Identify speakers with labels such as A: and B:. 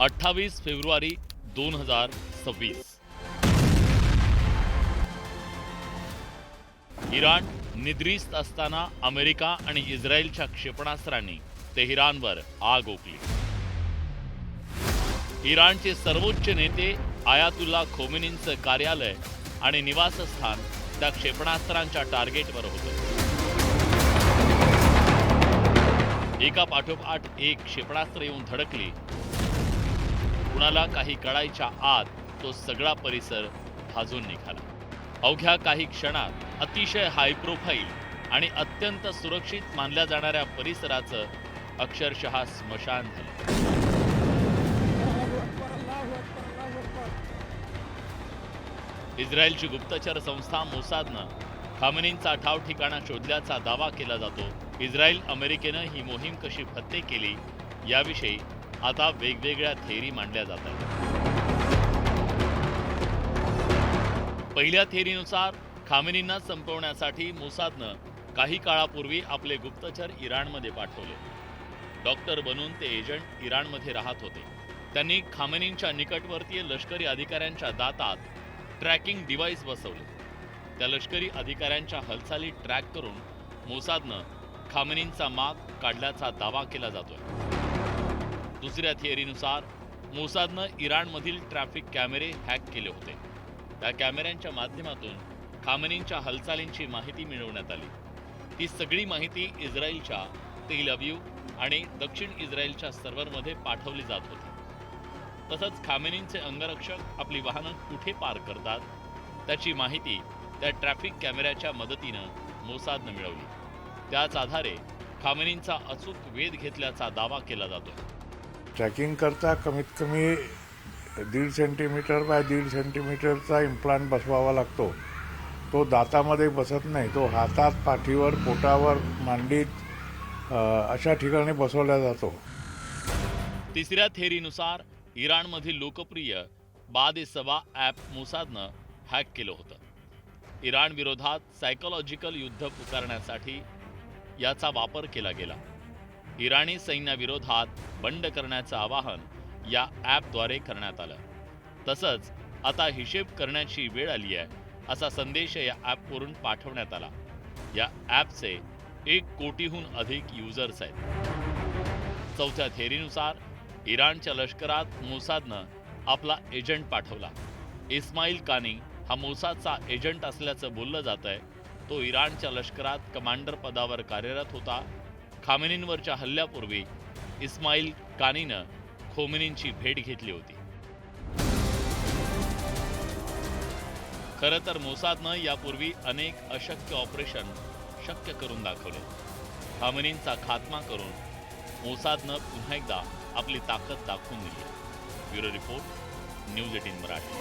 A: 28 February 2026. Iran निद्रिस्त असताना America आणि इस्रायलच्या क्षेपणास्त्रांनी तेहरानवर आग ओकली. इराणचे सर्वोच्च नेते आयातुल्ला खोमेनींचं कार्यालय आणि निवासस्थान त्या क्षेपणास्त्रांच्या टार्गेटवर होतं. एका पाठोपाठ एक क्षेपणास्त्र येऊन धडकली. कुणाला काही कळायच्या आत तो सगळा परिसर भाजून निघाला. अवघ्या काही क्षणात अतिशय हाय प्रोफाईल आणि अत्यंत सुरक्षित मानल्या जाणाऱ्या परिसराचं अक्षरशः स्मशान झालं. इस्रायलची गुप्तचर संस्था मोसादनं खामेनींचा ठाव ठिकाणा शोधल्याचा दावा केला जातो. इस्रायल अमेरिकेनं ही मोहीम कशी फत्ते केली याविषयी आता वेगवेगळ्या थेअरी मांडल्या जातात. पहिल्या थेअरीनुसार खामेनींना संपवण्यासाठी मोसादनं काही काळापूर्वी आपले गुप्तचर इराणमध्ये पाठवले. डॉक्टर बनून ते एजंट इराणमध्ये राहत होते. त्यांनी खामेनींच्या निकटवर्तीय लष्करी अधिकाऱ्यांच्या दातात ट्रॅकिंग डिव्हाइस बसवले. त्या लष्करी अधिकाऱ्यांच्या हालचाली ट्रॅक करून मोसादनं खामेनींचा माग काढल्याचा दावा केला जातोय. दुसऱ्या थिअरीनुसार मोसादनं इराणमधील ट्रॅफिक कॅमेरे हॅक केले होते. त्या कॅमेऱ्यांच्या माध्यमातून खामेनींच्या हालचालींची माहिती मिळवण्यात आली. ती सगळी माहिती इस्रायलच्या तेल अवीव आणि दक्षिण इस्रायलच्या सर्व्हरमध्ये पाठवली जात होती. तसंच खामेनींचे अंगरक्षक आपली वाहनं कुठे पार्क करतात त्याची माहिती त्या ट्रॅफिक कॅमेऱ्याच्या मदतीनं मोसादनं मिळवली. त्याच आधारे खामेनींचा अचूक वेध घेतल्याचा दावा केला जातो.
B: ट्रॅकिंग करता कमीत कमी 1.5 सेंटीमीटर बाय 1.5 सेंटीमीटरचा इम्प्लांट बसवावा लागतो. तो दातामध्ये बसत नाही. तो हातात, पाठीवर, पोटावर, मांडीत अशा ठिकाणी बसवला जातो.
A: तिसऱ्या थेअरीनुसार इराणमधील लोकप्रिय बाद-ए-सबा ॲप मोसादनं हॅक केलं होतं. इराण विरोधात सायकोलॉजिकल युद्ध पुकारण्यासाठी याचा वापर केला गेला. इराणी सैन्याविरोधात बंड करण्याचं आवाहन या ॲपद्वारे करण्यात आलं. तसंच आता हिशेब करण्याची वेळ आली आहे असा संदेश या ॲपवरून पाठवण्यात आला. या ॲपचे 1 कोटीहून अधिक युजर्स आहेत. चौथ्या थेअरीनुसार इराणच्या लष्करात मोसादनं आपला एजंट पाठवला. इस्माईल कानी हा मोसादचा एजंट असल्याचं बोललं जात आहे. तो इराणच्या लष्करात कमांडर पदावर कार्यरत होता. खामेनींवरच्या हल्ल्यापूर्वी इस्माईल कानीनं खोमेनींची भेट घेतली होती. खरं तर मोसादनं यापूर्वी अनेक अशक्य ऑपरेशन शक्य करून दाखवले. खामेनींचा खात्मा करून मोसादनं पुन्हा एकदा आपली ताकद दाखवून दिली. Bureau report, news 18 Marathi.